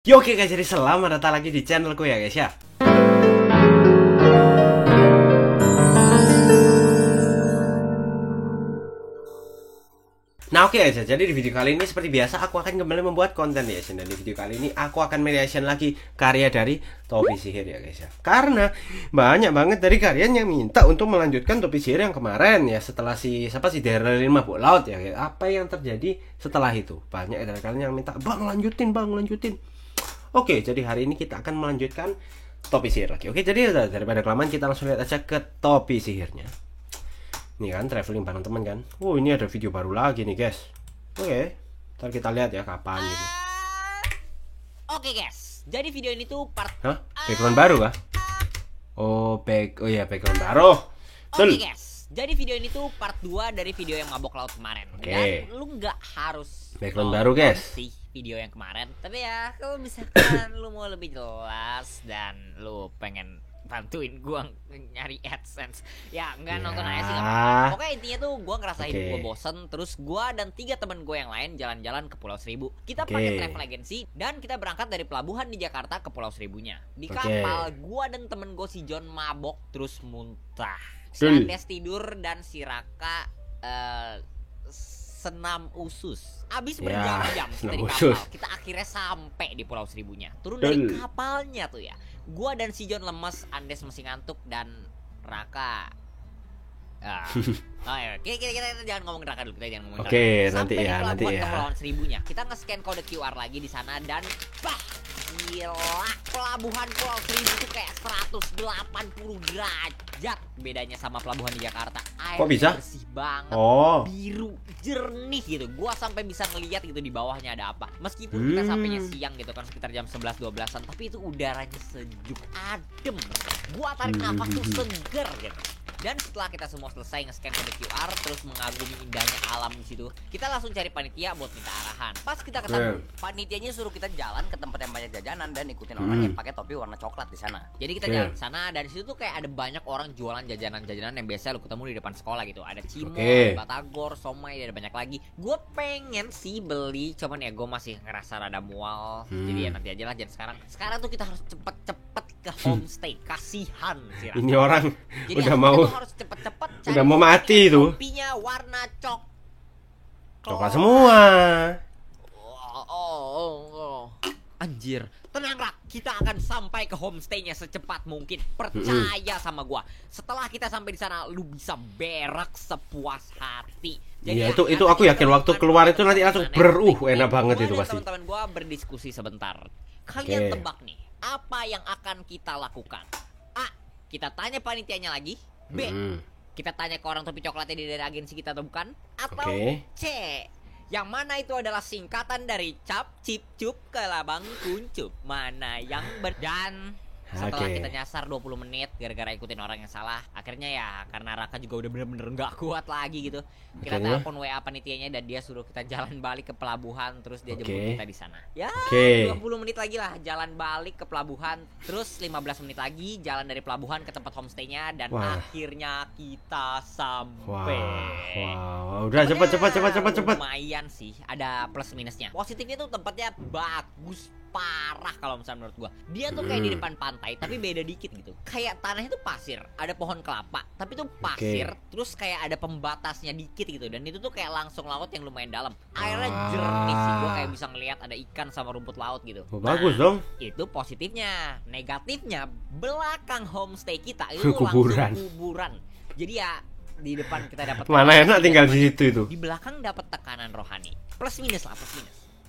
Yo, oke guys, jadi selamat datang lagi di channelku ya guys ya. Nah oke guys, jadi di video kali ini seperti biasa aku akan kembali membuat konten reaction. Dan di video kali ini aku akan mereaction lagi karya dari Topi Sihir ya guys ya. Karena banyak banget dari kalian yang minta untuk melanjutkan Topi Sihir yang kemarin ya. Setelah si Daryl Mabuk Laut ya. Apa yang terjadi setelah itu? Banyak dari kalian yang minta, bang lanjutin. Oke, jadi hari ini kita akan melanjutkan Topi Sihir lagi. Oke, jadi daripada kelamaan kita langsung lihat aja ke Topi Sihirnya. Ini kan traveling bareng teman kan. Ini ada video baru lagi nih guys. Oke, ntar kita lihat ya kapan gitu. Oke guys, jadi video ini tuh part. Hah? Background baru kah? Oh iya background baru. Oke guys, jadi video ini tuh part 2 dari video yang mabok laut kemarin. Oke. Dan lu nggak harus Background baru guys. sih video yang kemarin. Tapi ya kalau misalkan lu mau lebih jelas dan lu pengen bantuin gua nyari AdSense, ya nggak nonton aja sih. Pokoknya intinya tuh gua ngerasa hidup gua bosen. Terus gua dan 3 teman gua yang lain jalan-jalan ke Pulau Seribu. Kita pakai travel agency dan kita berangkat dari pelabuhan di Jakarta ke Pulau Seribunya. Di kapal gua dan temen gua si John mabok terus muntah. Si Andes tidur dan si Raka senam usus. Abis berjam-jam kita di kapal, kita akhirnya sampai di Pulau Seribunya. Turun dari kapalnya tuh ya, gua dan si John lemes, Andes masih ngantuk, dan Raka kita jangan ngomong Raka dulu, kita jangan ngomong Raka. Nanti ya, ke Pulau Seribunya. Kita nge-scan kode QR lagi di sana dan gila, pelabuhan Pulau Seribu tuh kayak 180 derajat bedanya sama pelabuhan di Jakarta. Air kok bisa? Bersih banget, biru, jernih gitu. Gua sampai bisa ngeliat gitu di bawahnya ada apa. Meskipun kita sampainya siang gitu kan, sekitar jam 11-12an, tapi itu udaranya sejuk, adem. Gua tarik nafas tuh seger gitu. Dan setelah kita semua selesai nge-scan kode QR, terus mengagumi indahnya alam di situ, kita langsung cari panitia buat minta arahan. Pas kita ketemu, panitianya suruh kita jalan ke tempat yang banyak jajanan dan ikutin orang yang pakai topi warna coklat di sana. Jadi kita jalan ke sana, dan di situ tuh kayak ada banyak orang jualan jajanan-jajanan yang biasa lu ketemu di depan sekolah gitu. Ada cimol, ada batagor, somai, ada banyak lagi. Gue pengen sih beli, cuman ya gue masih ngerasa rada mual. Jadi ya nanti aja lah, jangan sekarang. Sekarang tuh kita harus cepet-cepet ke homestay. Kasihan sih. Ini orang jadi udah mau harus cepet-cepet udah mau mati itu. Topinya warna coklat semua. Anjir, tenanglah, kita akan sampai ke homestaynya secepat mungkin. Percaya sama gua. Setelah kita sampai di sana, lu bisa berak sepuas hati. Jadi ya, itu aku yakin waktu keluar itu nanti langsung enak banget itu pasti. Teman-teman gua berdiskusi sebentar. Kalian tebak nih, apa yang akan kita lakukan? A, kita tanya panitianya lagi. B, kita tanya ke orang topi coklatnya dari agensi kita atau bukan? Atau C, yang mana itu adalah singkatan dari cap, cip, cup, kelabang, kuncup. Mana yang dan setelah kita nyasar 20 menit gara-gara ikutin orang yang salah, akhirnya ya karena Raka juga udah bener-bener gak kuat lagi gitu, kita telepon WA panitianya dan dia suruh kita jalan balik ke pelabuhan. Terus dia jemput kita di sana. Ya 20 menit lagi lah jalan balik ke pelabuhan. Terus 15 menit lagi jalan dari pelabuhan ke tempat homestaynya. Dan akhirnya kita sampai. Udah cepet. Lumayan sih, ada plus minusnya. Positifnya tuh tempatnya bagus parah kalau misalnya menurut gua. Dia tuh kayak di depan pantai tapi beda dikit gitu. Kayak tanahnya tuh pasir, ada pohon kelapa tapi tuh pasir, terus kayak ada pembatasnya dikit gitu. Dan itu tuh kayak langsung laut yang lumayan dalam. Airnya jernih sih, gua kayak bisa ngelihat ada ikan sama rumput laut gitu. Bagus dong. Itu positifnya. Negatifnya, belakang homestay kita itu langsung kuburan. Jadi ya di depan kita dapat mana enak tinggal di situ itu. Di belakang dapat tekanan rohani. Plus minus.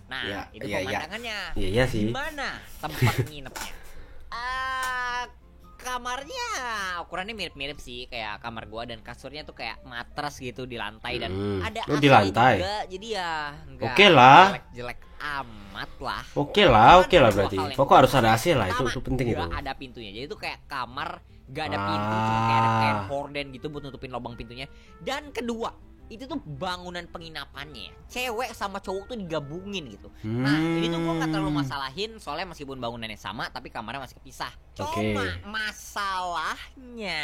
Nah, itu pemandangannya. Iya sih. Gimana tempat nginepnya? Kamarnya ukurannya mirip-mirip sih kayak kamar gua, dan kasurnya tuh kayak matras gitu di lantai dan ada AC di lantai juga. Jadi ya enggak jelek-jelek amat lah. Oke lah berarti. Pokok harus ada AC lah, itu penting itu. Ada pintunya. Jadi itu kayak kamar gak ada pintu, cuma kayak ada horden gitu buat nutupin lubang pintunya. Dan kedua, itu tuh bangunan penginapannya ya. Cewek sama cowok tuh digabungin gitu. Nah ini tuh gue gak terlalu masalahin, soalnya meskipun bangunannya sama tapi kamarnya masih kepisah. Cuma masalahnya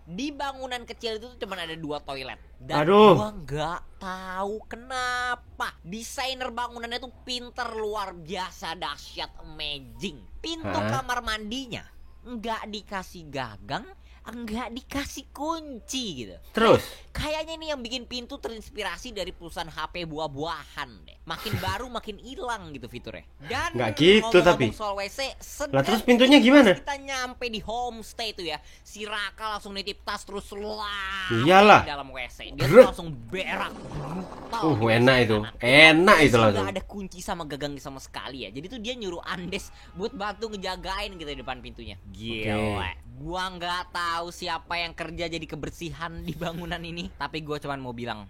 di bangunan kecil itu tuh cuma ada 2 toilet. Dan gue gak tahu kenapa desainer bangunannya tuh pinter, luar biasa, dahsyat, amazing. Pintu kamar mandinya nggak dikasih gagang, nggak dikasih kunci gitu. Terus kayaknya ini yang bikin pintu terinspirasi dari perusahaan HP buah-buahan deh. Makin baru makin hilang gitu fiturnya. Dan nggak gitu tapi soal WC, lah terus pintunya gimana? Kita nyampe di homestay tuh ya, si Raka langsung nitip tas terus iyalah di dalam WC. Dia tuh langsung berak brutal. Enak itu. Enak itu langsung. Nggak ada kunci sama gagang sama sekali ya. Jadi tuh dia nyuruh Andes buat bantu ngejagain gitu di depan pintunya. Gila. Gua nggak tahu siapa yang kerja jadi kebersihan di bangunan ini, tapi gua cuman mau bilang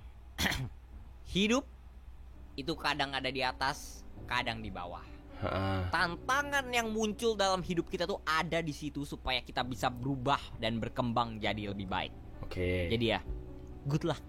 hidup itu kadang ada di atas, kadang di bawah. Tantangan yang muncul dalam hidup kita tuh ada di situ supaya kita bisa berubah dan berkembang jadi lebih baik. Jadi ya, good luck.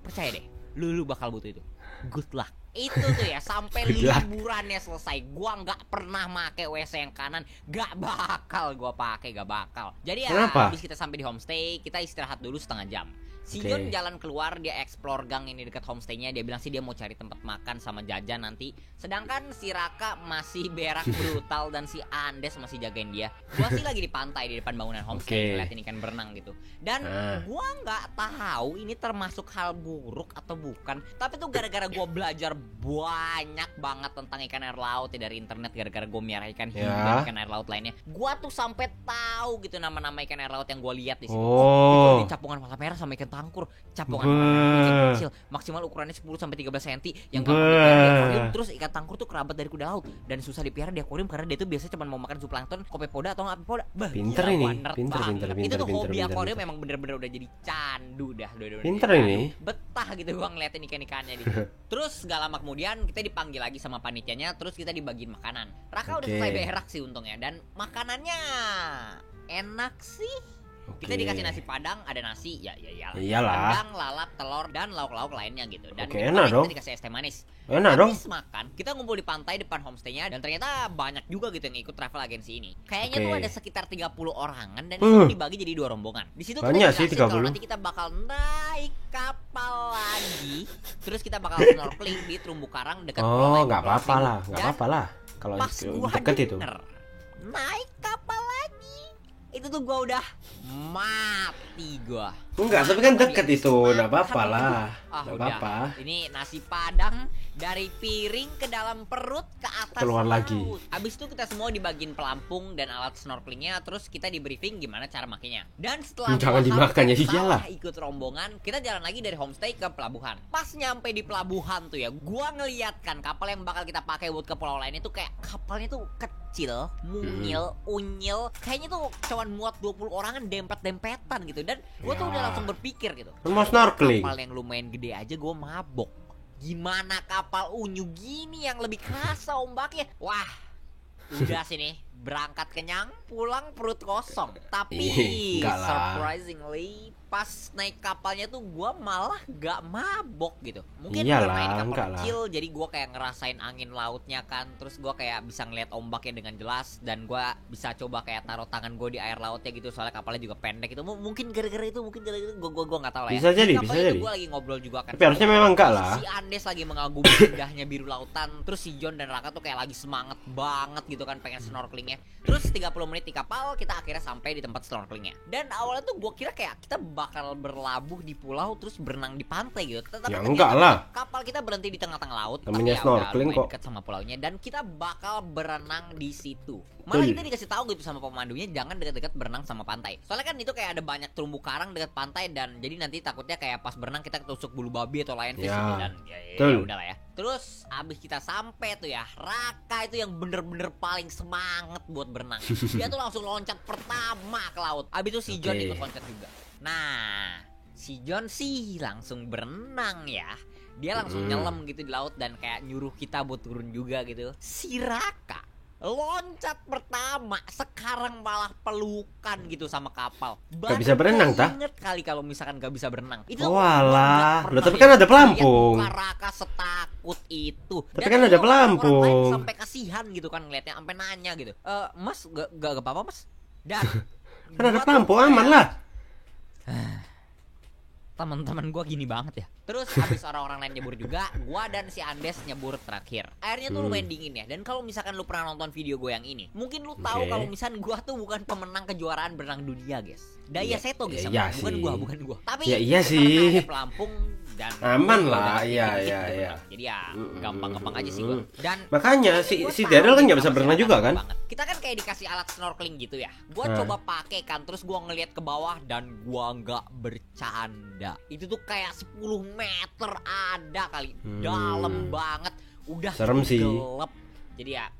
Percaya deh, lu bakal butuh itu. Good luck. Itu tuh ya, sampai liburannya selesai gua nggak pernah make WC yang kanan, gak bakal gua pakai, gak bakal. Jadi ya habis kita sampai di homestay, kita istirahat dulu setengah jam. Si John jalan keluar, dia explore gang ini dekat homestaynya. Dia bilang sih dia mau cari tempat makan sama jajan nanti. Sedangkan si Raka masih berak brutal dan si Andes masih jagain dia. Gua sih lagi di pantai di depan bangunan homestay ngeliatin ikan berenang gitu. Dan gua nggak tahu ini termasuk hal buruk atau bukan. Tapi tuh gara-gara gua belajar banyak banget tentang ikan air laut ya dari internet, gara-gara gua miara ikan hiu dan ikan air laut lainnya. Gua tuh sampai tahu gitu nama-nama ikan air laut yang gua lihat di sini. Di capungan mata merah sama ikan tangkur, capungan kecil, maksimal ukurannya 10 sampai 13 cm yang gampang dipelihara di akuarium. Terus ikan tangkur tuh kerabat dari kuda laut dan susah dipelihara di akuarium karena dia tuh biasanya cuma mau makan zooplankton, kopepoda atau nggak apepoda. Pinter ini, pinter. Itu tuh hobi akuarium memang bener-bener udah jadi candu dah. Pinter ini. Betah gitu gua ngeliatin ikan-ikannya di situ. Terus gak lama kemudian kita dipanggil lagi sama panitianya, terus kita dibagiin makanan. Raka udah selesai berak sih untungnya, dan makanannya enak sih. Kita dikasih nasi padang, ada nasi, iyalah. Padang, lalap, telur, dan lauk-lauk lainnya gitu. Dan enak dong. Kita dikasih es teh manis. Enak dong. Habis makan, kita ngumpul di pantai depan homestaynya, dan ternyata banyak juga gitu yang ikut travel agency ini. Kayaknya tuh ada sekitar 30 orangan dan itu dibagi jadi 2 rombongan. Di situ banyak sih 30. Kalau nanti kita bakal naik kapal lagi, terus kita bakal snorkeling di terumbu karang dekat pulau. Nggak apa-apa lah. Kalau deket itu. Naik kapal lagi. Itu tuh gua udah mati gua. Enggak, tapi kan deket itu, enggak apa-apa lah. Enggak apa-apa. Ini nasi padang dari piring ke dalam perut ke atas keluar laut. Lagi. Abis itu kita semua dibagiin pelampung dan alat snorkelingnya, terus kita di briefing gimana cara makainya. Dan setelah jangan dimakan ya, iyalah. Ikut rombongan, kita jalan lagi dari homestay ke pelabuhan. Pas nyampe di pelabuhan tuh ya, gua ngeliat kan kapal yang bakal kita pakai buat ke pulau lain itu kayak kapalnya tuh kecil, mungil, unyil. Kayaknya tuh cuman muat 20 orangan dempet-dempetan gitu. Dan gua tuh udah langsung berpikir gitu. Mau snorkeling. Kapal yang lumayan gede aja gua mabok. Gimana kapal unyu gini yang lebih kerasa ombaknya? Wah, udah sini berangkat kenyang, pulang perut kosong. Tapi surprisingly pas naik kapalnya tuh gua malah gak mabok gitu. Mungkin karena ini kapal kecil, jadi gua kayak ngerasain angin lautnya kan. Terus gua kayak bisa ngeliat ombaknya dengan jelas, dan gua bisa coba kayak taruh tangan gua di air lautnya gitu. Soalnya kapalnya juga pendek itu. Mungkin gara-gara itu, gua nggak tahu lah ya. Bisa jadi. Gua lagi ngobrol juga kan. Tapi harusnya memang enggak lah. Si Andes lagi mengagumi indahnya biru lautan. Terus si John dan Raka tuh kayak lagi semangat banget gitu kan pengen snorkelingnya. Terus 30 menit di kapal, kita akhirnya sampai di tempat snorkelingnya. Dan awalnya tuh gua kira kayak kita bakal berlabuh di pulau terus berenang di pantai gitu. Tapi ya enggak lah. Kapal kita berhenti di tengah-tengah laut. Namanya snorkeling kok. Dekat sama pulaunya, dan kita bakal berenang di situ. Malah kita dikasih tahu gitu sama pemandunya, jangan dekat-dekat berenang sama pantai. Soalnya kan itu kayak ada banyak terumbu karang dekat pantai, dan jadi nanti takutnya kayak pas berenang kita ketusuk bulu babi atau lionfish gitu. Dan ya udahlah ya. Terus abis kita sampai tuh ya, Raka itu yang bener-bener paling semangat buat berenang. Dia tuh langsung loncat pertama ke laut. Abis itu si John ikut loncat juga. Nah, si John sih langsung berenang ya. Dia langsung nyelam gitu di laut dan kayak nyuruh kita buat turun juga gitu. Si Raka loncat pertama, sekarang malah pelukan gitu sama kapal. Gak bisa berenang, tah? Ingat kali kalau misalkan gak bisa berenang. Itu Oh alah, gua nggak tapi pernah kan ada lihat pelampung. muka Raka setakut itu. Tapi Dan kan itu ada orang-orang pelampung. lain sampai kasihan gitu kan ngeliatnya, sampai nanya gitu. Mas gak apa-apa mas? Dan Kan ada gua tuh pelampung, kayak- aman lah. teman-teman gua gini banget ya. Terus habis orang-orang lain nyebur juga, gua dan si Andes nyebur terakhir. Airnya tuh lumayan dingin ya. Dan kalau misalkan lu pernah nonton video gue yang ini, mungkin lu tahu Oke. kalau misalkan gua tuh bukan pemenang kejuaraan berenang dunia, guys. Daya Iya, Seto guys, iya bukan sih. bukan gua. Tapi Ya iya karena sih. ada pelampung dan Aman gua lah, udah iya, dikit-dikit iya, gitu iya. berenang. Jadi ya gampang-gampang aja sih gua. Dan Makanya gua si tahu Daryl kan gitu nggak bisa sama berenang si juga Raka kan? banget. Kita kan kayak dikasih alat snorkeling gitu ya. Gua Nah. coba pakai kan, terus gua ngeliat ke bawah dan gua nggak bercanda. Itu tuh kayak 10 meter ada kali, dalam banget, udah Serem sih. gelap. Jadi ya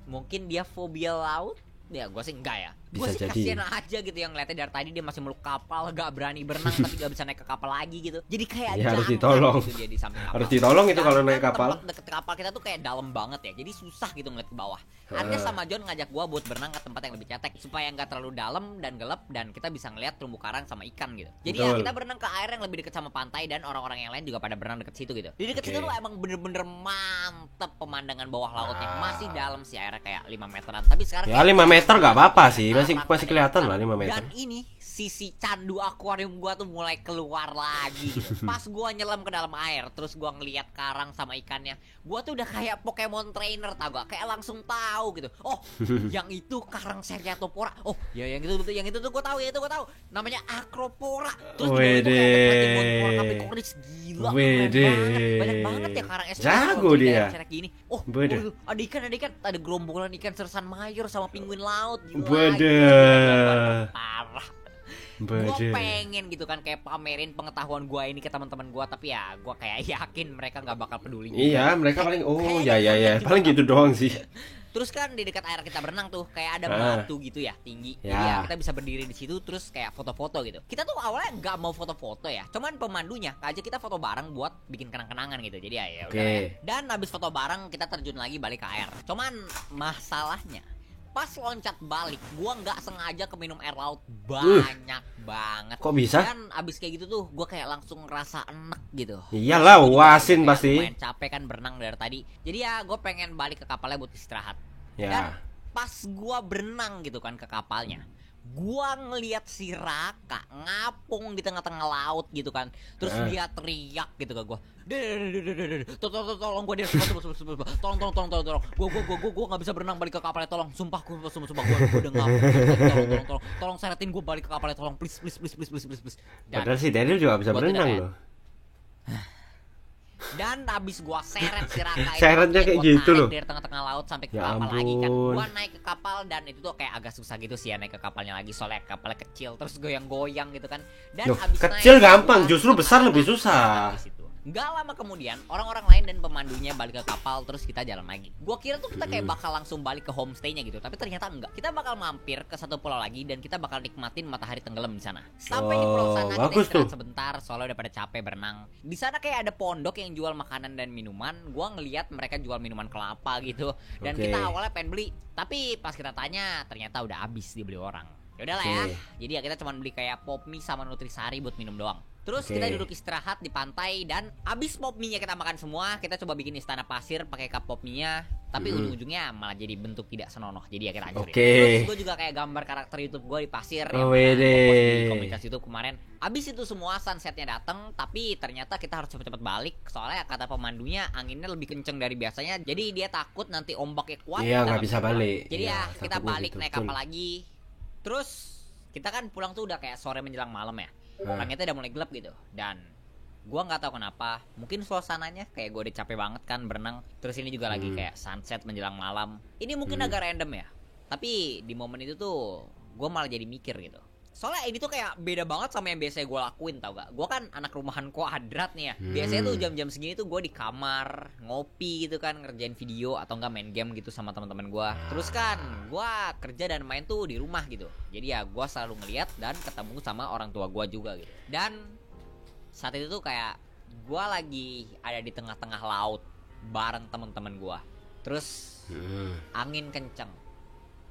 mungkin dia fobia laut. Ya gue sih enggak ya. Gue Bisa sih jadi. kasihan aja gitu yang ngeliatnya dari tadi dia masih meluk kapal, gak berani berenang tapi gak bisa naik ke kapal lagi gitu. Jadi kayak Ya, harus jangan ditolong. gitu dia di samping kapal. Harus ditolong itu kalau Dan naik kan kapal. tempat deket kapal kita tuh kayak dalam banget ya. Jadi susah gitu ngeliat ke bawah. Anda sama John ngajak gue buat berenang ke tempat yang lebih cetek supaya nggak terlalu dalam dan gelap dan kita bisa ngeliat terumbu karang sama ikan gitu. Jadi ya Betul. kita berenang ke air yang lebih dekat sama pantai dan orang-orang yang lain juga pada berenang deket situ gitu. Di deket Oke. situ tuh emang bener-bener mantep pemandangan bawah lautnya. Masih dalam sih airnya kayak 5 meteran. Tapi sekarang Ya kayak 5 meter nggak apa-apa sih, masih Arab masih kelihatan lah 5 meter. Dan ini sisi candu akuarium gua tuh mulai keluar lagi gitu. Pas gua nyelam ke dalam air, terus gua ngeliat karang sama ikannya, gua tuh udah kayak Pokemon trainer tau gak? Kayak langsung tahu gitu. Oh, yang itu karang Seriatopora. Oh, ya yang itu tuh gua tahu, ya itu gua tahu. Namanya Acropora. Terus di bawah itu kayak ada Platypon Capricornis, gila. keren Wede. banget. Banyak banget ya karang es Jago dia. gini. Oh, Wede. waduh, ada ikan, ada gerombolan ikan sersan mayor sama penguin laut. Gila, Wede. gila, parah. Gue Bede. pengen gitu kan kayak pamerin pengetahuan gue ini ke teman-teman gue, tapi ya gue kayak yakin mereka nggak bakal peduli juga. Iya, mereka paling Kayaknya ya juga paling gitu doang sih. Terus kan di dekat air kita berenang tuh kayak ada Ah. batu gitu ya tinggi. Ya. Jadi ya kita bisa berdiri di situ terus kayak foto-foto gitu. Kita tuh awalnya nggak mau foto-foto ya, cuman pemandunya aja kita foto bareng buat bikin kenang-kenangan gitu. Jadi ya Oke. udah ya. Dan habis foto bareng kita terjun lagi balik ke air. Cuman masalahnya pas loncat balik, gua nggak sengaja keminum air laut banyak banget. Kok bisa? Dan abis kayak gitu tuh, gua kayak langsung ngerasa enek gitu. Iyalah, Terus gua juga uasin kayak pasti. lumayan capek kan berenang dari tadi. Jadi ya gue pengen balik ke kapalnya buat istirahat. Dan Ya. pas gua berenang gitu kan ke kapalnya, gua ngeliat si Raka ngapung di tengah-tengah laut gitu kan. Terus dia teriak gitu ke gua. Tolong gua dia tolong. Gua nggak bisa berenang balik ke kapalnya, tolong. Sumpah gua udah ngapung. Tolong seretin gua balik ke kapalnya, tolong please. Dan Padahal si Daryl juga bisa Gua berenang tidak, loh. Dan abis gua seret si Raka itu, Seretnya kayak gua gitu tarik loh. dari tengah-tengah laut sampai ke Ya kapal lagi kan. ampun. Gua naik ke kapal dan itu tuh kayak agak susah gitu sih ya naik ke kapalnya lagi, soalnya kapalnya kecil terus goyang-goyang gitu kan. Dan Loh, abis kecil naik, gampang, gua justru besar lebih di susah. situ. Nggak lama kemudian orang-orang lain dan pemandunya balik ke kapal, terus kita jalan lagi. Gua kira tuh kita kayak bakal langsung balik ke homestay-nya gitu, tapi ternyata enggak. Kita bakal mampir ke satu pulau lagi dan kita bakal nikmatin matahari tenggelam di sana. Sampai di pulau sana kita bagus istirahat tuh. sebentar, soalnya udah pada capek berenang. Di sana kayak ada pondok yang jual makanan dan minuman. Gua ngeliat mereka jual minuman kelapa gitu, dan Oke. kita awalnya pengen beli, tapi pas kita tanya ternyata udah habis dibeli orang. Ya udahlah ya. Oke. Jadi ya kita cuma beli kayak pop mie sama nutrisari buat minum doang. Terus Oke. kita duduk istirahat di pantai dan abis pop mie-nya kita makan semua, kita coba bikin istana pasir pakai cup pop mie-nya. Tapi ujung-ujungnya malah jadi bentuk tidak senonoh. Jadi ya kita hancurin. Oke. Terus gue juga kayak gambar karakter YouTube gue di pasir yang Oh, pernah wede. gua post di komunitas YouTube kemarin. Abis itu semua sunsetnya datang, tapi ternyata kita harus cepet-cepet balik. Soalnya kata pemandunya anginnya lebih kenceng dari biasanya. Jadi dia takut nanti ombaknya kuat. Iya, kita nggak bisa balik. Jadi Iya, ya kita takutnya balik gitu, naik betul. kapal lagi. Terus kita kan pulang tuh udah kayak sore menjelang malam ya. Langitnya udah mulai gelap gitu. Dan gua nggak tahu kenapa, mungkin suasananya kayak gue udah capek banget kan berenang. Terus ini juga lagi kayak sunset menjelang malam. Ini mungkin agak random ya, tapi di momen itu tuh gue malah jadi mikir gitu. Soalnya ini tuh kayak beda banget sama yang biasanya gue lakuin, tau gak? Gue kan anak rumahan kuadrat nih ya. Biasanya tuh jam-jam segini tuh gue di kamar ngopi gitu kan, ngerjain video atau enggak main game gitu sama teman-teman gue. Terus kan gue kerja dan main tuh di rumah gitu. Jadi ya gue selalu ngeliat dan ketemu sama orang tua gue juga gitu. Dan saat itu tuh kayak gue lagi ada di tengah-tengah laut bareng teman-teman gue. Terus Angin kenceng,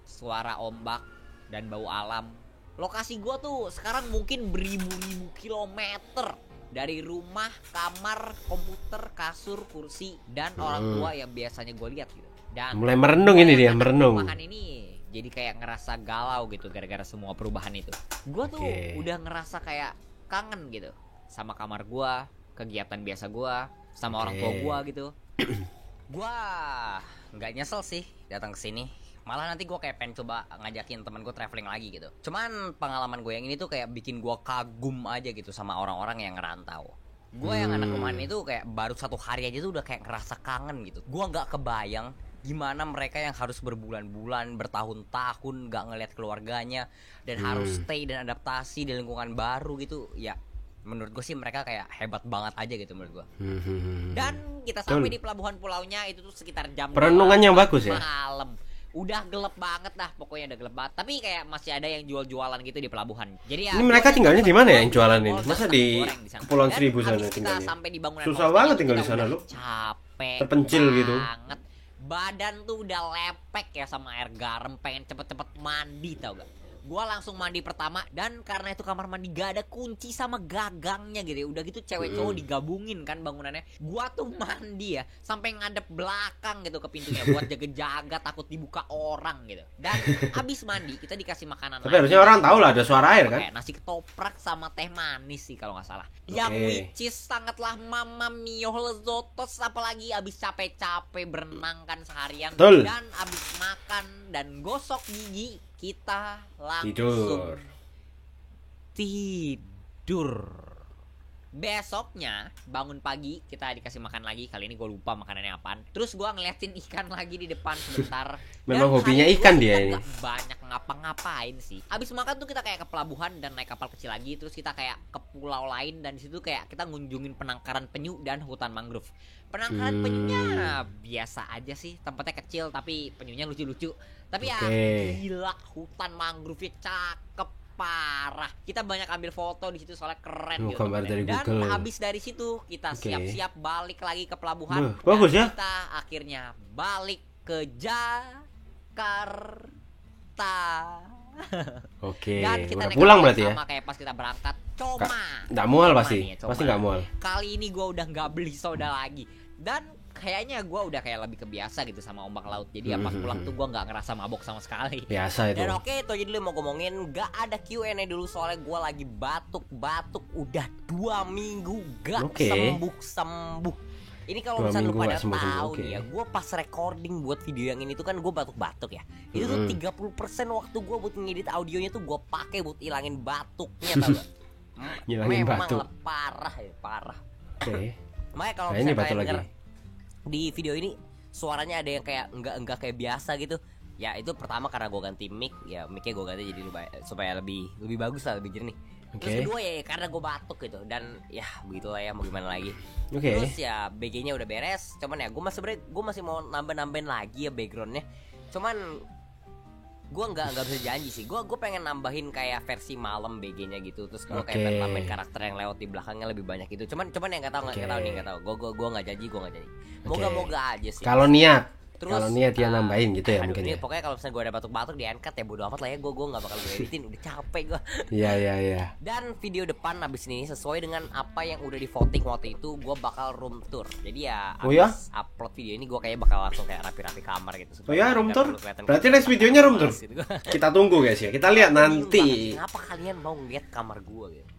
suara ombak dan bau alam. Lokasi gua tuh sekarang mungkin beribu-ribu kilometer dari rumah, kamar, komputer, kasur, kursi, dan orang tua yang biasanya gue lihat gitu. Dan Mulai merenung ini dia, merenung. perubahan ini jadi kayak ngerasa galau gitu gara-gara semua perubahan itu. Gue tuh udah ngerasa kayak kangen gitu sama kamar gue, kegiatan biasa gue, sama orang tua gue gitu. Gue nggak nyesel sih datang ke sini. Malah nanti gue kayak pengen coba ngajakin temen gue traveling lagi gitu. Cuman pengalaman gue yang ini tuh kayak bikin gue kagum aja gitu sama orang-orang yang ngerantau. Gue yang anak rumahan itu kayak baru 1 hari aja tuh udah kayak ngerasa kangen gitu. Gue gak kebayang gimana mereka yang harus berbulan-bulan, bertahun-tahun gak ngeliat keluarganya, dan harus stay dan adaptasi di lingkungan baru gitu. Ya menurut gue sih mereka kayak hebat banget aja gitu menurut gue. Dan kita sampai di pelabuhan pulaunya itu tuh sekitar jam Perenungannya bagus ya. malam. Udah gelap banget dah, pokoknya udah gelap banget. Tapi kayak masih ada yang jual-jualan gitu di pelabuhan. Jadi ya, Ini mereka tinggalnya di mana ya yang jualan ini? goreng Masa di sana. Kepulauan Dan Seribu sana habis kita tinggalnya? sampai di bangunan Susah kos banget itu tinggal di kita sana, udah lu. capek Terpencil gitu. banget. Badan tuh udah lepek ya sama air garam, pengen cepet-cepet mandi tau gak. Gua langsung mandi pertama, dan karena itu kamar mandi gak ada kunci sama gagangnya gitu ya. Udah gitu cewek cowok digabungin kan bangunannya. Gua tuh mandi ya sampai ngadep belakang gitu ke pintunya buat jaga-jaga takut dibuka orang gitu. Dan abis mandi kita dikasih makanan. Tapi harusnya orang tahu lah ada suara air kan. Kayak nasi ketoprak sama teh manis sih kalau nggak salah. Yang which is sangatlah mama mio lezotos, apalagi abis capek-capek berenang kan seharian. Betul. Dan abis makan dan gosok gigi, kita langsung tidur. Besoknya bangun pagi kita dikasih makan lagi. Kali ini gue lupa makanannya apaan. Terus gue ngeliatin ikan lagi di depan sebentar. Memang Dan hobinya hari ikan gua dia kita ini. nggak banyak ngapa-ngapain sih. Abis makan tuh kita kayak ke pelabuhan dan naik kapal kecil lagi. Terus kita kayak ke pulau lain, dan di situ kayak kita ngunjungin penangkaran penyu dan hutan mangrove. Penangkaran penyunya biasa aja sih, tempatnya kecil tapi penyunya lucu-lucu. Tapi ya gila, hutan mangrove-nya cakep parah. Kita banyak ambil foto di situ soalnya keren gitu. Gambar dari Dan Google. habis dari situ kita siap-siap balik lagi ke pelabuhan. Bagus ya. Kita akhirnya balik ke Jakarta. Dan kita udah pulang naik berarti ya. sama kayak pas kita berangkat. Coma. Nggak mual Coma pasti. nih, coma. Pasti nggak mual. Kali ini gue udah nggak beli soda lagi. Dan kayaknya gue udah kayak lebih kebiasa gitu sama ombak laut. Jadi ya pas pulang tuh gue nggak ngerasa mabok sama sekali. Biasa itu. Dan oke, itu aja dulu yang mau ngomongin. Gak ada Q&A dulu soalnya gue lagi batuk-batuk udah 2 minggu gak sembuh-sembuh. Ini kalau misalnya lu pada tahu nih ya, gue pas recording buat video yang ini tuh kan gue batuk-batuk ya. Itu tuh 30% waktu gue buat ngedit audionya tuh gue pakai buat ilangin batuknya, tau gak? Ngilangin Memang batuk. parah ya, parah. Oke. Makanya kalau Nah, ini misalnya batuk kalian lagi. denger di video ini suaranya ada yang kayak enggak kayak biasa gitu. Ya itu pertama karena gue ganti mic, ya micnya gue ganti jadi supaya lebih bagus lah, lebih jernih. Terus kedua ya karena gue batuk gitu, dan ya begitulah ya, mau gimana lagi. Terus ya BG-nya udah beres, cuman ya gue masih mau nambahin lagi ya backgroundnya. Cuman gue nggak bisa janji sih. Gue pengen nambahin kayak versi malam BG-nya gitu. Terus gue kayak pengen nambahin karakter yang lewat di belakangnya lebih banyak gitu. Cuman ya nggak tahu. Gue nggak janji. Moga aja sih. Kalau niat Terus, kalau niat dia nambahin gitu ya mungkin ini ya. pokoknya kalau misalnya gue ada batuk-batuk di uncut ya bodo amat lah ya, gue nggak bakal gue editin, udah capek gue. Iya. Dan video depan abis ini sesuai dengan apa yang udah di voting waktu itu, gue bakal room tour. Jadi ya abis upload video ini gue kayak bakal langsung kayak rapi-rapi kamar gitu. Room tour? Berarti next videonya room tour? Gitu. Kita tunggu guys ya, kita lihat nanti. Kenapa kalian mau ngeliat kamar gue gitu?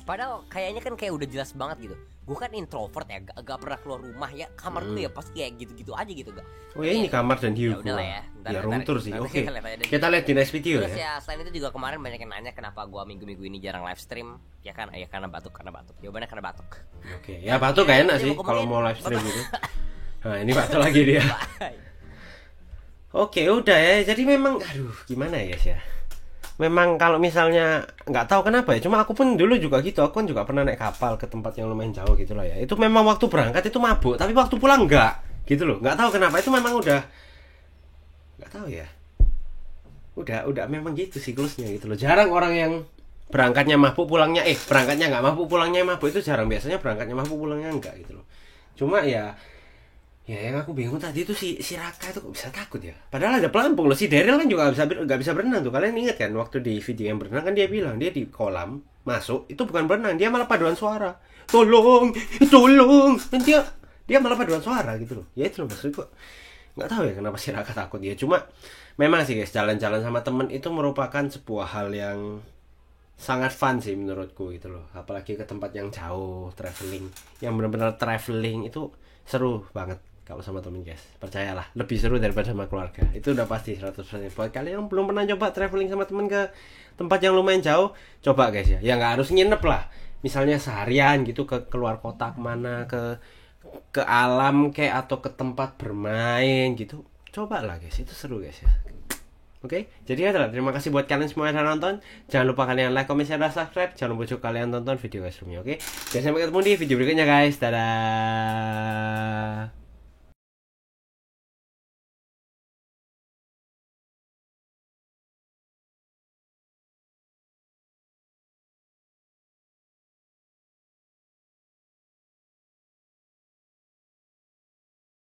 Padahal kayaknya kan kayak udah jelas banget gitu. Gue kan introvert ya, gak pernah keluar rumah ya. Kamar tuh ya pasti kayak gitu-gitu aja gitu gak. Oh ya ini kamar dan view udah lah ya. Ya room tour sih, oke. Kita lihat di next video terus ya. Ya selain itu juga kemarin banyak yang nanya kenapa gue minggu-minggu ini jarang live stream. Ya karena batuk. Jawabannya karena batuk. Oke, ya batuk gak enak sih kalau mau live stream gitu. Nah ini batuk lagi dia. Oke udah ya, jadi memang aduh gimana ya guys ya. Memang kalau misalnya nggak tahu kenapa ya, cuma aku pun dulu juga gitu, aku kan juga pernah naik kapal ke tempat yang lumayan jauh gitu lah ya. Itu memang waktu berangkat itu mabuk, tapi waktu pulang nggak gitu loh. Nggak tahu kenapa, itu memang udah nggak tahu ya. Udah memang gitu siklusnya gitu loh. Jarang orang yang berangkatnya mabuk pulangnya berangkatnya nggak mabuk pulangnya mabuk, itu jarang. Biasanya berangkatnya mabuk pulangnya enggak gitu loh. Cuma ya Ya yang aku bingung tadi itu si Raka itu kok bisa takut ya. Padahal ada pelampung loh. Si Daryl kan juga nggak bisa berenang tuh. Kalian ingat kan waktu di video yang berenang kan dia bilang dia di kolam masuk itu bukan berenang, dia malah paduan suara. Tolong, tolong. Dan dia malah paduan suara gitu loh. Ya itu loh maksudku. Nggak tahu ya kenapa si Raka takut ya. Cuma memang sih guys, jalan-jalan sama temen itu merupakan sebuah hal yang sangat fun sih menurutku gitu loh. Apalagi ke tempat yang jauh, traveling. Yang benar-benar traveling itu seru banget kalau sama temen guys. Percayalah, lebih seru daripada sama keluarga. Itu udah pasti 100%. Buat kalian yang belum pernah coba traveling sama temen ke tempat yang lumayan jauh, coba guys ya. Ya nggak harus nginep lah. Misalnya seharian gitu ke keluar kota kemana, ke alam kayak atau ke tempat bermain gitu. Coba lah guys, itu seru guys ya. Oke, jadi adalah terima kasih buat kalian semua yang sudah nonton. Jangan lupa kalian like, comment, share, dan subscribe. Jangan lupa juga kalian tonton video guys sebelumnya. Oke, dan sampai ketemu di video berikutnya guys. Dadah.